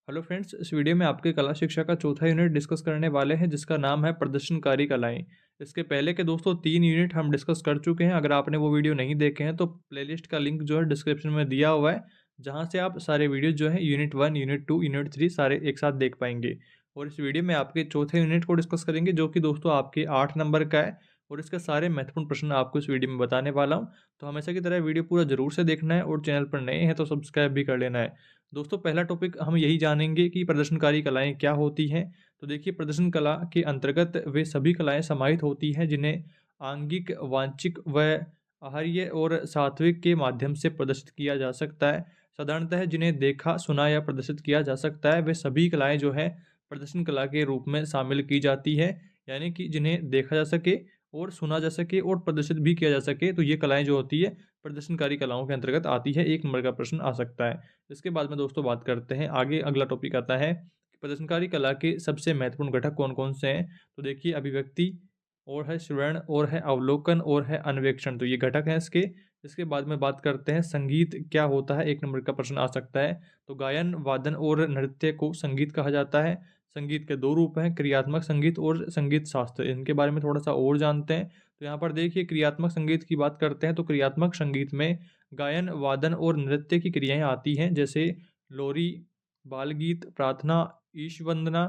Hello friends, इस video में आपके कला शिक्षा का चौथा यूनिट डिस्कस करने वाले हैं जिसका नाम है प्रदर्शनकारी कलाएं। इसके पहले के दोस्तों 3 यूनिट हम डिस्कस कर चुके हैं। अगर आपने वो वीडियो नहीं देखे हैं तो प्लेलिस्ट का लिंक जो है डिस्क्रिप्शन में दिया हुआ है, जहां से आप सारे वीडियो जो है यूनिट 1, यूनिट 2, यूनिट 3 सारे एक साथ देख पाएंगे। और इस वीडियो में आपके चौथे यूनिट को डिस्कस करेंगे जो कि दोस्तों आपके 8 नंबर का है। और इसके सारे महत्वपूर्ण प्रश्न आपको इस वीडियो में बताने वाला हूँ। तो हमेशा की तरह वीडियो पूरा जरूर से देखना है और चैनल पर नए हैं तो सब्सक्राइब भी कर लेना है। दोस्तों, पहला टॉपिक हम यही जानेंगे कि प्रदर्शनकारी कलाएँ क्या होती हैं। तो देखिए, प्रदर्शन कला के अंतर्गत वे सभी कलाएँ समाहित होती हैं जिन्हें आंगिक, वांशिक व आहर्य और सात्विक के माध्यम से प्रदर्शित किया जा सकता है। साधारणतः जिन्हें देखा, सुना या प्रदर्शित किया जा सकता है, वे सभी कलाएँ जो हैं प्रदर्शन कला के रूप में शामिल की जाती हैं। यानी कि जिन्हें देखा जा सके और सुना जा सके और प्रदर्शित भी किया जा सके, तो ये कलाएँ जो होती है प्रदर्शनकारी कलाओं के अंतर्गत आती है। 1 नंबर का प्रश्न आ सकता है। इसके बाद में दोस्तों बात करते हैं आगे। अगला टॉपिक आता है कि प्रदर्शनकारी कला के सबसे महत्वपूर्ण घटक कौन-कौन से हैं। तो देखिए, अभिव्यक्ति और है श्रवण और है अवलोकन और है अन्वेक्षण, तो ये घटक हैं इसके। इसके बाद में बात करते हैं संगीत क्या होता है, 1 नंबर का प्रश्न आ सकता है। तो गायन, वादन और नृत्य को संगीत कहा जाता है। संगीत के 2 रूप हैं, क्रियात्मक संगीत और संगीत शास्त्र। इनके बारे में थोड़ा-सा और जानते हैं। तो यहाँ पर देखिए, क्रियात्मक संगीत की बात करते हैं तो क्रियात्मक संगीत में गायन, वादन और नृत्य की क्रियाएँ आती हैं, जैसे लोरी, बाल गीत, प्रार्थना, ईश वंदना,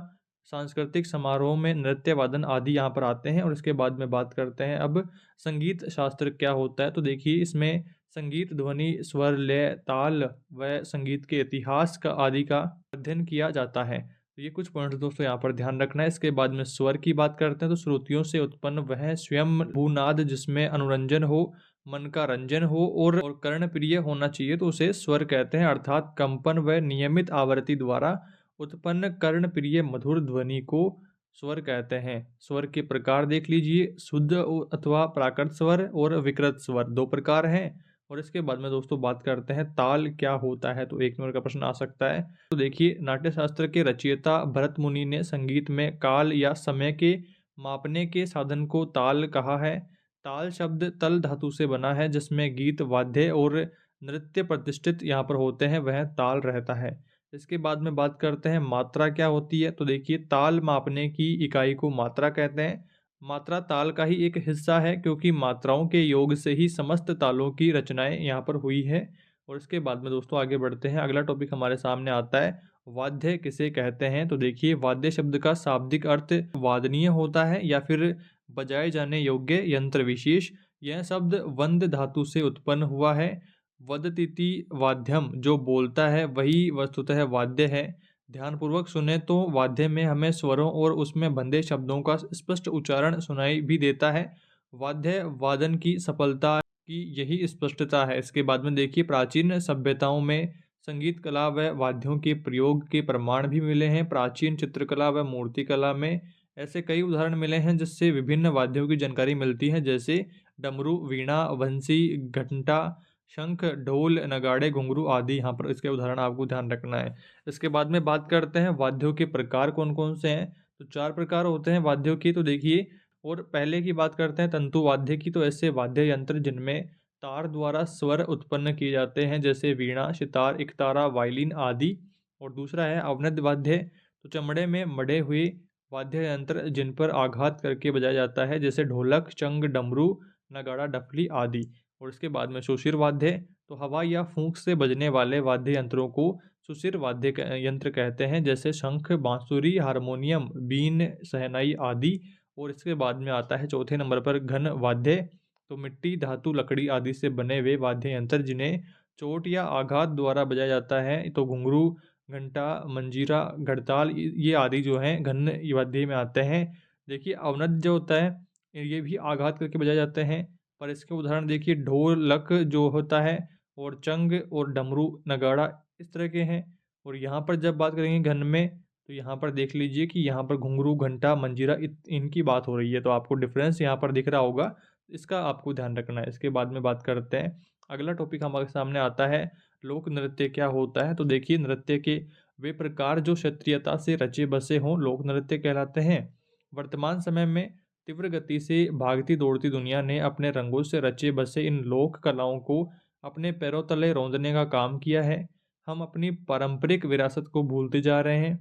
सांस्कृतिक समारोह में नृत्य, वादन आदि यहाँ पर आते हैं। और इसके बाद में बात करते हैं अब संगीत शास्त्र क्या होता है। तो देखिए, इसमें संगीत, ध्वनि, स्वर, लय, ताल व संगीत के इतिहास का आदि का अध्ययन किया जाता है। तो ये कुछ पॉइंट्स दोस्तों यहाँ पर ध्यान रखना है। इसके बाद में स्वर की बात करते हैं तो श्रुतियों से उत्पन्न वह स्वयं भूनाद जिसमें अनुरंजन हो, मन का रंजन हो और कर्ण प्रिय होना चाहिए, तो उसे स्वर कहते हैं। अर्थात कंपन व नियमित आवृत्ति द्वारा उत्पन्न कर्ण प्रिय मधुर ध्वनि को स्वर कहते हैं। स्वर के प्रकार देख लीजिए, शुद्ध अथवा प्राकृत स्वर और विकृत स्वर 2 प्रकार हैं। और इसके बाद में दोस्तों बात करते हैं ताल क्या होता है, तो 1 नंबर का प्रश्न आ सकता है। तो देखिए, नाट्यशास्त्र के रचयिता भरत मुनि ने संगीत में काल या समय के मापने के साधन को ताल कहा है। ताल शब्द तल धातु से बना है, जिसमें गीत, वाद्य और नृत्य प्रतिष्ठित यहाँ पर होते हैं, वह ताल रहता है। इसके बाद में बात करते हैं मात्रा क्या होती है। तो देखिए, ताल मापने की इकाई को मात्रा कहते हैं। मात्रा ताल का ही एक हिस्सा है, क्योंकि मात्राओं के योग से ही समस्त तालों की रचनाएं यहाँ पर हुई है। और इसके बाद में दोस्तों आगे बढ़ते हैं। अगला टॉपिक हमारे सामने आता है, वाद्य किसे कहते हैं। तो देखिए, वाद्य शब्द का शाब्दिक अर्थ वादनीय होता है या फिर बजाए जाने योग्य यंत्र विशेष। यह शब्द वंद धातु से उत्पन्न हुआ है। वदतीति वाद्यम, जो बोलता है वही वस्तुतः वाद्य है। ध्यानपूर्वक सुने तो वाद्य में हमें स्वरों और उसमें बंधे शब्दों का स्पष्ट उच्चारण सुनाई भी देता है। वाद्य वादन की सफलता की यही स्पष्टता है। इसके बाद में देखिए, प्राचीन सभ्यताओं में संगीत कला व वाद्यों के प्रयोग के प्रमाण भी मिले हैं। प्राचीन चित्रकला व मूर्तिकला में ऐसे कई उदाहरण मिले हैं जिससे विभिन्न वाद्यों की जानकारी मिलती है, जैसे डमरू, वीणा, बंसी, घंटा, शंख, ढोल, नगाड़े, घुंघरू आदि। यहाँ पर इसके उदाहरण आपको ध्यान रखना है। इसके बाद में बात करते हैं वाद्यों के प्रकार कौन-कौन से हैं। तो 4 प्रकार होते हैं वाद्यों की। तो देखिए, और पहले की बात करते हैं तंतु वाद्य की, तो ऐसे वाद्य यंत्र जिनमें तार द्वारा स्वर उत्पन्न किए जाते हैं, जैसे वीणा, सितार, एकतारा, वायलिन आदि। और दूसरा है अवनद वाद्य, तो चमड़े में मढ़े हुए वाद्य यंत्र जिन पर आघात करके बजाया जाता है, जैसे ढोलक, चंग, डमरू, नगाड़ा, डफली आदि। और इसके बाद में सुशिर वाद्य, तो हवा या फूंक से बजने वाले वाद्य यंत्रों को सुशिर वाद्य यंत्र कहते हैं, जैसे शंख, बांसुरी, हारमोनियम, बीन, शहनाई आदि। और इसके बाद में आता है चौथे नंबर पर घन वाद्य, तो मिट्टी, धातु, लकड़ी आदि से बने हुए वाद्य यंत्र जिन्हें चोट या आघात द्वारा बजाया जाता है। तो घुंघरू, घंटा, मंजीरा, घड़ताल ये आदि जो हैं घन वाद्य में आते हैं। देखिए, अवनद जो होता है ये भी आघात करके बजाए जाते हैं। पर इसके उदाहरण देखिए, ढोलक जो होता है और चंग और डमरू, नगाड़ा इस तरह के हैं। और यहाँ पर जब बात करेंगे घन में, तो यहाँ पर देख लीजिए कि यहाँ पर घुंघरू, घंटा, मंजीरा इनकी बात हो रही है, तो आपको डिफरेंस यहाँ पर दिख रहा होगा। इसका आपको ध्यान रखना है। इसके बाद में बात करते हैं, अगला टॉपिक हमारे सामने आता है, लोक नृत्य क्या होता है। तो देखिए, नृत्य के वे प्रकार जो क्षेत्रीयता से रचे बसे हों लोक नृत्य कहलाते हैं। वर्तमान समय में तीव्र गति से भागती दौड़ती दुनिया ने अपने रंगों से रचे बसे इन लोक कलाओं को अपने पैरों तले रौंदने का काम किया है। हम अपनी पारंपरिक विरासत को भूलते जा रहे हैं।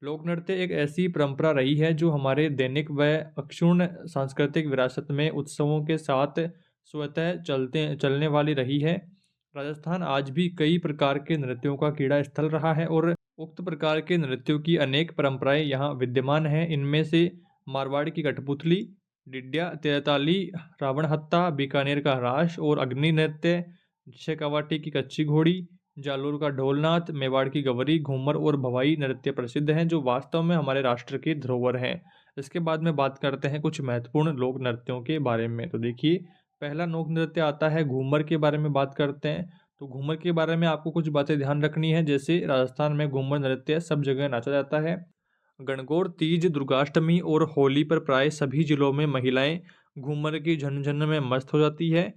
लोक नृत्य एक ऐसी परंपरा रही है जो हमारे दैनिक व अक्षुण्ण सांस्कृतिक विरासत में उत्सवों के साथ स्वतः चलने वाली रही है। राजस्थान आज भी कई प्रकार के नृत्यों का क्रीड़ा स्थल रहा है और उक्त प्रकार के नृत्यों की अनेक परंपराएं यहाँ विद्यमान हैं। इनमें से मारवाड़ की कठपुतली, डिड्या, तेरताली, रावण हत्ता, बीकानेर का रास और अग्नि नृत्य, शेखावाटी की कच्ची घोड़ी, जालोर का ढोलनाथ, मेवाड़ की गवरी, घूमर और भवाई नृत्य प्रसिद्ध हैं जो वास्तव में हमारे राष्ट्र के धरोहर हैं। इसके बाद में बात करते हैं कुछ महत्वपूर्ण लोक नृत्यों के बारे में। तो देखिए, पहला लोक नृत्य आता है घूमर के बारे में बात करते हैं। तो घूमर के बारे में आपको कुछ बातें ध्यान रखनी है, जैसे राजस्थान में घूमर नृत्य सब जगह नाचा जाता है। गणगौर तीज, दुर्गाष्टमी और होली पर प्राय सभी जिलों में महिलाएं घूमर की झनझन में मस्त हो जाती है।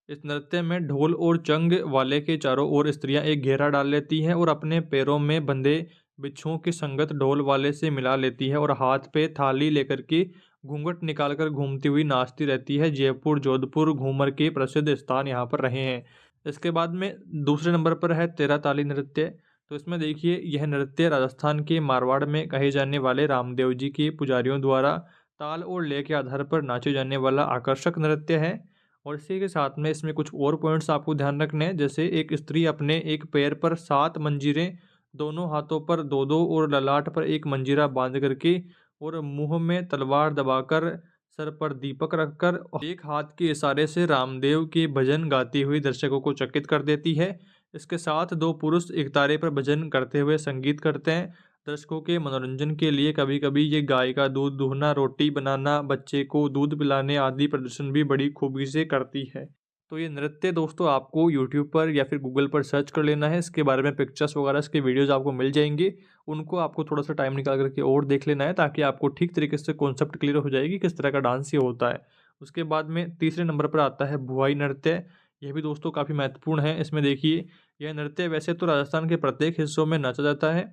इस नृत्य में ढोल और चंग वाले के चारों ओर स्त्रियां एक घेरा डाल लेती हैं और अपने पैरों में बंधे बिच्छुओं की संगत ढोल वाले से मिला लेती है और हाथ पे थाली लेकर के घूंघट निकालकर घूमती हुई नाचती रहती है। जयपुर, जोधपुर घूमर के प्रसिद्ध स्थान यहाँ पर रहे हैं। इसके बाद में दूसरे नंबर पर है तेरह ताली नृत्य। तो इसमें देखिए, यह नृत्य राजस्थान के मारवाड़ में कहे जाने वाले रामदेव जी के पुजारियों द्वारा ताल और लय के आधार पर नाचे जाने वाला आकर्षक नृत्य है। और इसी के साथ में इसमें कुछ और पॉइंट्स आपको ध्यान रखने हैं, जैसे एक स्त्री अपने एक पैर पर 7 मंजीरें, दोनों हाथों पर 2-2 और ललाट पर एक मंजीरा बांध करके और मुंह में तलवार दबाकर सर पर दीपक रखकर और एक हाथ के इशारे से रामदेव के भजन गाती हुई दर्शकों को चकित कर देती है। इसके साथ दो पुरुष एक तारे पर भजन करते हुए संगीत करते हैं। दर्शकों के मनोरंजन के लिए कभी कभी ये गाय का दूध दूहना, रोटी बनाना, बच्चे को दूध पिलाने आदि प्रदर्शन भी बड़ी खूबी से करती है। तो ये नृत्य दोस्तों आपको यूट्यूब पर या फिर गूगल पर सर्च कर लेना है। इसके बारे में पिक्चर्स वगैरह, इसके वीडियोज़ आपको मिल जाएंगे। उनको आपको थोड़ा सा टाइम निकाल करके और देख लेना है, ताकि आपको ठीक तरीके से कॉन्सेप्ट क्लियर हो जाएगी किस तरह का डांस ये होता है। उसके बाद में तीसरे नंबर पर आता है भुआई नृत्य। यह भी दोस्तों काफ़ी महत्वपूर्ण है। इसमें देखिए, यह नृत्य वैसे तो राजस्थान के प्रत्येक हिस्सों में नाचा जाता है,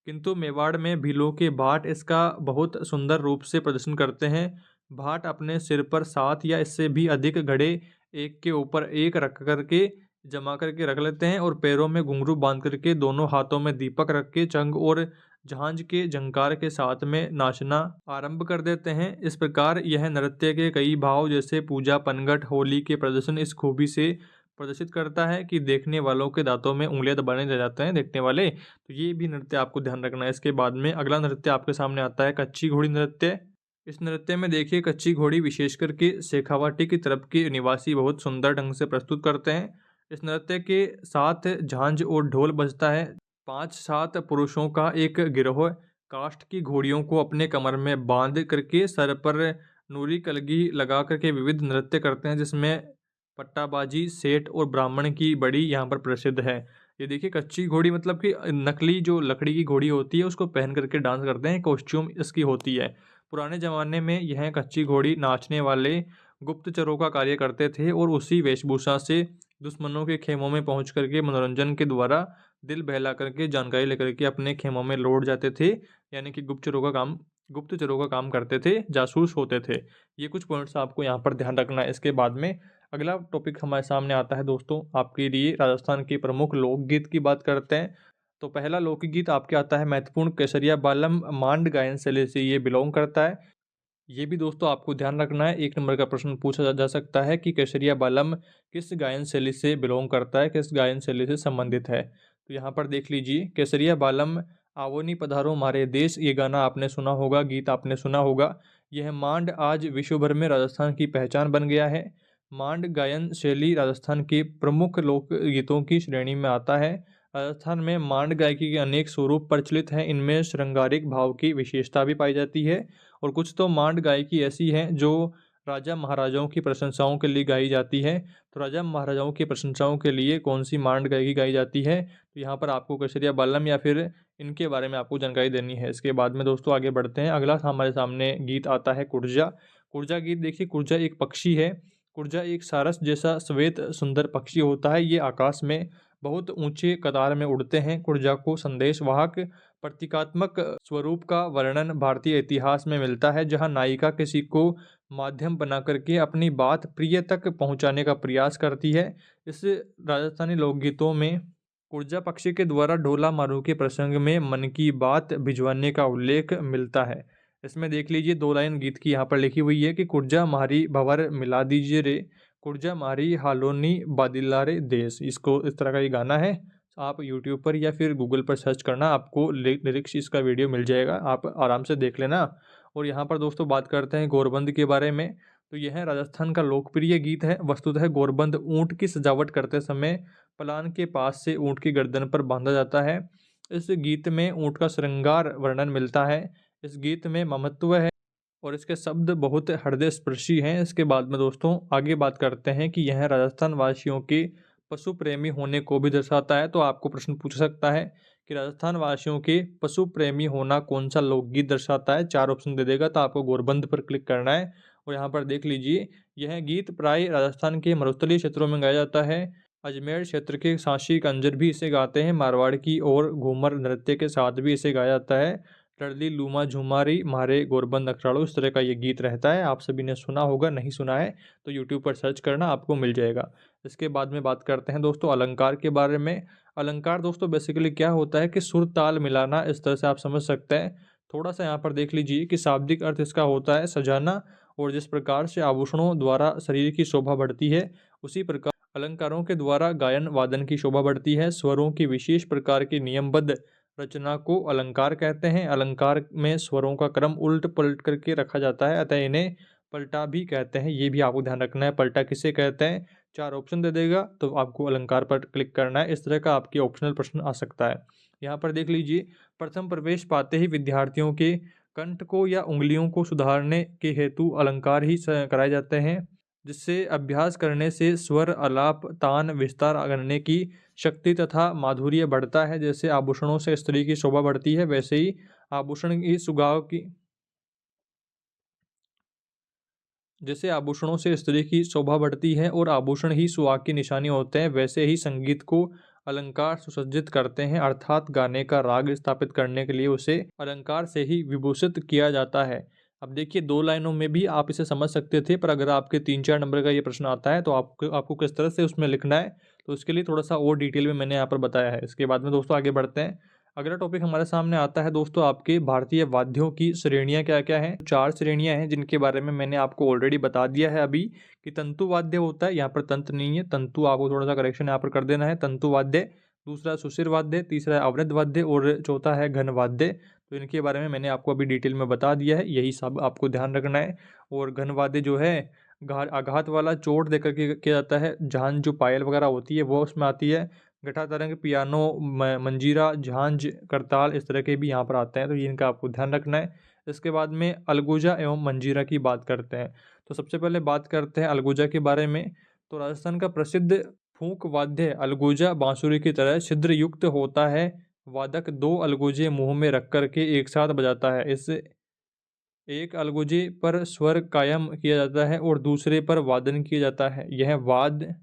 किंतु मेवाड़ में भीलों के भाट इसका बहुत सुंदर रूप से प्रदर्शन करते हैं। भाट अपने सिर पर 7 या इससे भी अधिक घड़े एक के ऊपर एक रख करके जमा करके रख लेते हैं और पैरों में घुंघरू बांध करके दोनों हाथों में दीपक रख के चंग और झांझ के झंकार के साथ में नाचना आरंभ कर देते हैं। इस प्रकार यह नृत्य के कई भाव, जैसे पूजा, पनघट, होली के प्रदर्शन इस खूबी से प्रदर्शित करता है कि देखने वालों के दांतों में उंगलियां दबाने लग जाते हैं देखने वाले। तो ये भी नृत्य आपको ध्यान रखना है। इसके बाद में अगला नृत्य आपके सामने आता है कच्ची घोड़ी नृत्य। इस नृत्य में देखिए, कच्ची घोड़ी विशेष करके शेखावाटी की तरफ के निवासी बहुत सुंदर ढंग से प्रस्तुत करते हैं। इस नृत्य के साथ झांझ और ढोल बजता है। 5-7 पुरुषों का एक गिरोह काष्ठ की घोड़ियों को अपने कमर में बांध करके सर पर नूरी कलगी लगा करके विविध नृत्य करते हैं, जिसमें पट्टाबाजी, सेठ और ब्राह्मण की बड़ी यहाँ पर प्रसिद्ध है। ये देखिए, कच्ची घोड़ी मतलब कि नकली जो लकड़ी की घोड़ी होती है उसको पहन करके डांस करते हैं, कॉस्ट्यूम इसकी होती है। पुराने ज़माने में यह कच्ची घोड़ी नाचने वाले गुप्तचरों का कार्य करते थे और उसी वेशभूषा से दुश्मनों के खेमों में पहुंच करके मनोरंजन के द्वारा दिल बहला करके जानकारी लेकर के अपने खेमों में लौट जाते थे। यानी कि गुप्तचरों का काम करते थे, जासूस होते थे। ये कुछ पॉइंट्स आपको यहाँ पर ध्यान रखना है। इसके बाद में अगला टॉपिक हमारे सामने आता है दोस्तों, आपके लिए राजस्थान के प्रमुख लोकगीत की बात करते हैं। तो पहला लोकगीत आपके आता है महत्वपूर्ण केसरिया बालम मांड गायन शैली से ये बिलोंग करता है। ये भी दोस्तों आपको ध्यान रखना है, 1 नंबर का प्रश्न पूछा जा सकता है कि केसरिया बालम किस गायन शैली से बिलोंग करता है, किस गायन शैली से संबंधित है। तो यहाँ पर देख लीजिए, केसरिया बालम आवोनी पधारो मारे देश, ये गाना आपने सुना होगा, गीत आपने सुना होगा। यह मांड आज विश्व भर में राजस्थान की पहचान बन गया है। मांड गायन शैली राजस्थान के प्रमुख लोक गीतों की श्रेणी में आता है। राजस्थान में मांड गायकी के अनेक स्वरूप प्रचलित हैं। इनमें श्रृंगारिक भाव की विशेषता भी पाई जाती है और कुछ तो मांड गायकी ऐसी है जो राजा महाराजाओं की प्रशंसाओं के लिए गाई जाती है। तो राजा महाराजाओं की प्रशंसाओं के लिए कौन सी मांड गायकी गाई जाती है, तो यहाँ पर आपको केसरिया बालम या फिर इनके बारे में आपको जानकारी देनी है। इसके बाद में दोस्तों आगे बढ़ते हैं। अगला हमारे सामने गीत आता है कुर्जा। कुर्जा गीत देखिए, कुर्जा एक पक्षी है। कुर्जा एक सारस जैसा श्वेत सुंदर पक्षी होता है। ये आकाश में बहुत ऊंचे कतार में उड़ते हैं। कुर्जा को संदेशवाहक प्रतीकात्मक स्वरूप का वर्णन भारतीय इतिहास में मिलता है, जहां नायिका किसी को माध्यम बना करके अपनी बात प्रिय तक पहुंचाने का प्रयास करती है। इस राजस्थानी लोकगीतों में कुर्जा पक्षी के द्वारा ढोला मारू के प्रसंग में मन की बात भिजवाने का उल्लेख मिलता है। इसमें देख लीजिए 2 लाइन गीत की यहाँ पर लिखी हुई है कि कुर्जा म्हारी भंवर मिला दीजिए रे, कुर्जा म्हारी हालोनी बादिल्ला रे देश। इसको इस तरह का ये गाना है। आप यूट्यूब पर या फिर गूगल पर सर्च करना, आपको लिरिक्स इसका वीडियो मिल जाएगा, आप आराम से देख लेना। और यहाँ पर दोस्तों बात करते हैं गोरबंद के बारे में। तो यह राजस्थान का लोकप्रिय गीत है। वस्तुतः गोरबंद ऊँट की सजावट करते समय पलान के पास से ऊँट की गर्दन पर बांधा जाता है। इस गीत में ऊँट का श्रृंगार वर्णन मिलता है। इस गीत में ममत्व है और इसके शब्द बहुत हृदय स्पर्शी हैं। इसके बाद में दोस्तों आगे बात करते हैं कि यह राजस्थान वासियों के पशु प्रेमी होने को भी दर्शाता है। तो आपको प्रश्न पूछ सकता है कि राजस्थान वासियों के पशु प्रेमी होना कौन सा लोकगीत दर्शाता है। 4 ऑप्शन दे देगा, तो आपको गोरबंद पर क्लिक करना है। और यहाँ पर देख लीजिए, यह गीत प्राय राजस्थान के मरुस्थलीय क्षेत्रों में गाया जाता है। अजमेर क्षेत्र के सांशी कंजर भी इसे गाते हैं। मारवाड़ की और घूमर नृत्य के साथ भी इसे गाया जाता है। टर्ली लूमा झुमारी मारे गोरबंद अखराड़ो, इस तरह का ये गीत रहता है। आप सभी ने सुना होगा, नहीं सुना है तो यूट्यूब पर सर्च करना, आपको मिल जाएगा। इसके बाद में बात करते हैं दोस्तों अलंकार के बारे में। अलंकार दोस्तों बेसिकली क्या होता है कि सुर ताल मिलाना, इस तरह से आप समझ सकते हैं। थोड़ा सा यहाँ पर देख लीजिए कि शाब्दिक अर्थ इसका होता है सजाना। और जिस प्रकार से आभूषणों द्वारा शरीर की शोभा बढ़ती है, उसी प्रकार अलंकारों के द्वारा गायन वादन की शोभा बढ़ती है। स्वरों की विशेष प्रकार की नियमबद्ध रचना को अलंकार कहते हैं। अलंकार में स्वरों का क्रम उल्ट पलट करके रखा जाता है, अतः इन्हें पलटा भी कहते हैं। ये भी आपको ध्यान रखना है, पलटा किसे कहते हैं। 4 ऑप्शन दे देगा, तो आपको अलंकार पर क्लिक करना है। इस तरह का आपके ऑप्शनल प्रश्न आ सकता है। यहाँ पर देख लीजिए, प्रथम प्रवेश पाते ही विद्यार्थियों के कंठ को या उंगलियों को सुधारने के हेतु अलंकार ही कराए जाते हैं, जिससे अभ्यास करने से स्वर, आलाप, तान, विस्तार करने की शक्ति तथा माधुर्य बढ़ता है। जैसे आभूषणों से स्त्री की शोभा बढ़ती है, वैसे ही आभूषण की सुगाव की जैसे आभूषणों से स्त्री की शोभा बढ़ती है और आभूषण ही सुहाग की निशानी होते हैं, वैसे ही संगीत को अलंकार सुसज्जित करते हैं। अर्थात गाने का राग स्थापित करने के लिए उसे अलंकार से ही विभूषित किया जाता है। अब देखिए 2 लाइनों में भी आप इसे समझ सकते थे, पर अगर आपके 3-4 नंबर का ये प्रश्न आता है तो आपको किस तरह से उसमें लिखना है, तो उसके लिए थोड़ा सा और डिटेल में मैंने यहाँ पर बताया है। इसके बाद में दोस्तों आगे बढ़ते हैं। अगला टॉपिक हमारे सामने आता है दोस्तों आपके भारतीय वाद्यों की श्रेणियां क्या क्या हैं। 4 श्रेणियां हैं जिनके बारे में मैंने आपको ऑलरेडी बता दिया है अभी, कि तंतु वाद्य होता है। यहाँ पर तंत्र नहीं है, तंतु, आपको थोड़ा सा करेक्शन यहाँ पर कर देना है। तंतु वाद्य, दूसरा सुशिर वाद्य, तीसरा अवृद्ध वाद्य और चौथा है घन वाद्य। तो इनके बारे में मैंने आपको अभी डिटेल में बता दिया है, यही सब आपको ध्यान रखना है। और घन वाद्य जो है आघात वाला चोट देकर के किया जाता है। झांझ जो पायल वगैरह होती है वो उसमें आती है। गठा तरंग, पियानो, मंजीरा, झांझ, करताल, इस तरह के भी यहाँ पर आते हैं, तो ये इनका आपको ध्यान रखना है। इसके बाद में अलगुजा एवं मंजीरा की बात करते हैं। तो सबसे पहले बात करते हैं अलगुजा के बारे में। तो राजस्थान का प्रसिद्ध फूंक वाद्य अलगुजा बांसुरी की तरह छिद्र युक्त होता है। वादक 2 अलगुजे मुंह में रख करके एक साथ बजाता है। इससे एक अलगुजे पर स्वर कायम किया जाता है और दूसरे पर वादन किया जाता है। यह वाद्य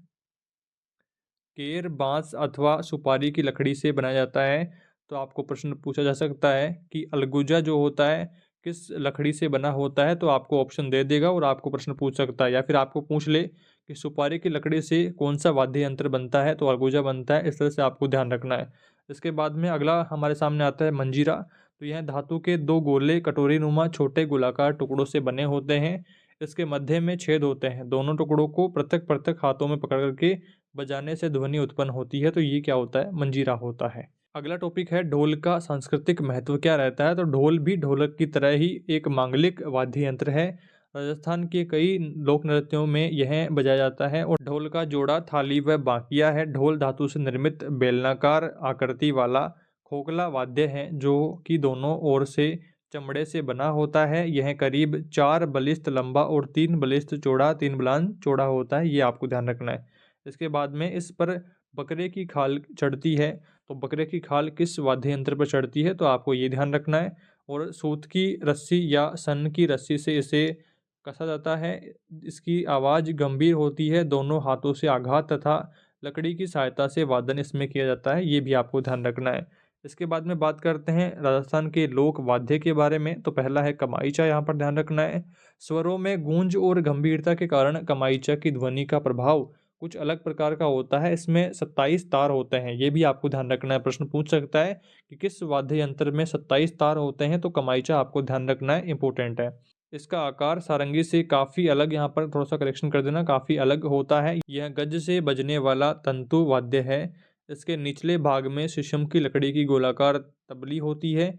केर, बांस अथवा सुपारी की लकड़ी से बनाया जाता है। तो आपको प्रश्न पूछा जा सकता है कि अलगुजा जो होता है किस लकड़ी से बना होता है, तो आपको ऑप्शन दे देगा और आपको प्रश्न पूछ सकता है, या फिर आपको पूछ ले कि सुपारी की लकड़ी से कौन सा वाद्य यंत्र बनता है, तो अलगुजा बनता है। इस तरह से आपको ध्यान रखना है। इसके बाद में अगला हमारे सामने आता है मंजीरा। तो यह धातु के 2 गोले कटोरी नुमा छोटे गोलाकार टुकड़ों से बने होते हैं। इसके मध्य में छेद होते हैं। दोनों टुकड़ों को पृथक पृथक हाथों में पकड़ करके बजाने से ध्वनि उत्पन्न होती है। तो ये क्या होता है, मंजीरा होता है। अगला टॉपिक है ढोल का सांस्कृतिक महत्व क्या रहता है। तो ढोल भी ढोलक की तरह ही एक मांगलिक वाद्य यंत्र है। राजस्थान के कई लोक नृत्यों में यह बजाया जाता है और ढोल का जोड़ा थाली व बांकिया है। ढोल धातु से निर्मित बेलनाकार आकृति वाला खोखला वाद्य है, जो कि दोनों ओर से चमड़े से बना होता है। यह करीब 4 बलिस्थ लंबा और 3 बलिस्थ चौड़ा, 3 बलान चौड़ा होता है। ये आपको ध्यान रखना है। इसके बाद में इस पर बकरे की खाल चढ़ती है। तो बकरे की खाल किस वाद्य यंत्र पर चढ़ती है, तो आपको ये ध्यान रखना है। और सूत की रस्सी या सन की रस्सी से इसे कसा जाता है। इसकी आवाज़ गंभीर होती है। दोनों हाथों से आघात तथा लकड़ी की सहायता से वादन इसमें किया जाता है। ये भी आपको ध्यान रखना है। इसके बाद में बात करते हैं राजस्थान के लोक वाद्य के बारे में। तो पहला है कमाईचा, यहाँ पर ध्यान रखना है। स्वरों में गूंज और गंभीरता के कारण कमाईचा की ध्वनि का प्रभाव कुछ अलग प्रकार का होता है। इसमें 27 तार होते हैं, ये भी आपको ध्यान रखना है। प्रश्न पूछ सकता है कि किस वाद्य यंत्र में 27 तार होते हैं, तो कमाइचा आपको ध्यान रखना है, इंपॉर्टेंट है। इसका आकार सारंगी से काफ़ी अलग, यहाँ पर थोड़ा सा करेक्शन कर देना, काफ़ी अलग होता है। यह गज से बजने वाला तंतु वाद्य है। इसके निचले भाग में शीशम की लकड़ी की गोलाकार तबली होती है,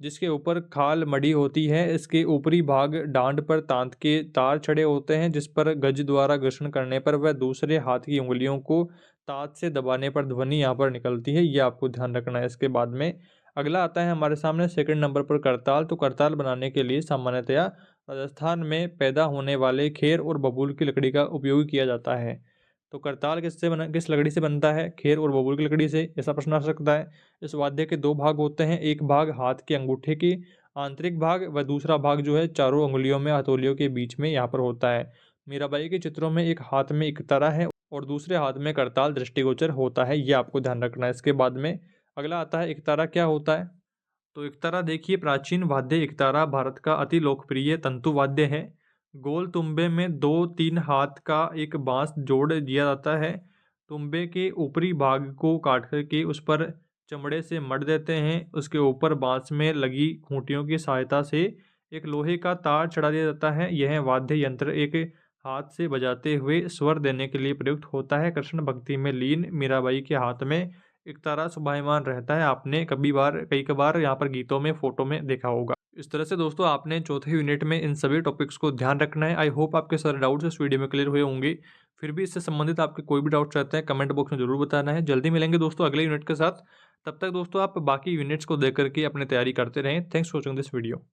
जिसके ऊपर खाल मड़ी होती है। इसके ऊपरी भाग डांड पर तांत के तार चढ़े होते हैं, जिस पर गज द्वारा घर्षण करने पर वह दूसरे हाथ की उंगलियों को तांत से दबाने पर ध्वनि यहाँ पर निकलती है। ये आपको ध्यान रखना है। इसके बाद में अगला आता है हमारे सामने सेकंड नंबर पर करताल। तो करताल बनाने के लिए सामान्यतया राजस्थान में पैदा होने वाले खेर और बबूल की लकड़ी का उपयोग किया जाता है। तो करताल किस लकड़ी से बनता है? खेर और बबूल की लकड़ी से। ऐसा प्रश्न आ सकता है। इस वाद्य के दो भाग होते हैं, एक भाग हाथ के अंगूठे की आंतरिक भाग व दूसरा भाग जो है चारों उंगलियों में हथौलियों के बीच में यहाँ पर होता है। मीराबाई के चित्रों में एक हाथ में इकतारा है और दूसरे हाथ में करताल दृष्टिगोचर होता है, ये आपको ध्यान रखना है। इसके बाद में अगला आता है इकतारा क्या होता है? तो इकतारा देखिए, प्राचीन वाद्य इकतारा भारत का अति लोकप्रिय तंतु वाद्य है। गोल तुम्बे में 2-3 हाथ का एक बांस जोड़ दिया जाता है। तुम्बे के ऊपरी भाग को काट कर के उस पर चमड़े से मढ़ देते हैं। उसके ऊपर बांस में लगी खूंटियों की सहायता से एक लोहे का तार चढ़ा दिया जाता है। यह वाद्य यंत्र एक हाथ से बजाते हुए स्वर देने के लिए प्रयुक्त होता है। कृष्ण भक्ति में लीन मीराबाई के हाथ में इकतारा शोभायमान रहता है। आपने कई कबार यहाँ पर गीतों में, फोटो में देखा होगा। इस तरह से दोस्तों आपने चौथे यूनिट में इन सभी टॉपिक्स को ध्यान रखना है। आई होप आपके सारे डाउट्स इस वीडियो में क्लियर हुए होंगे। फिर भी इससे संबंधित आपके कोई भी डाउट्स रहते हैं कमेंट बॉक्स में जरूर बताना है। जल्दी मिलेंगे दोस्तों अगले यूनिट के साथ। तब तक दोस्तों आप बाकी यूनिट्स को देख करके अपनी तैयारी करते रहें। Thanks for watching this video.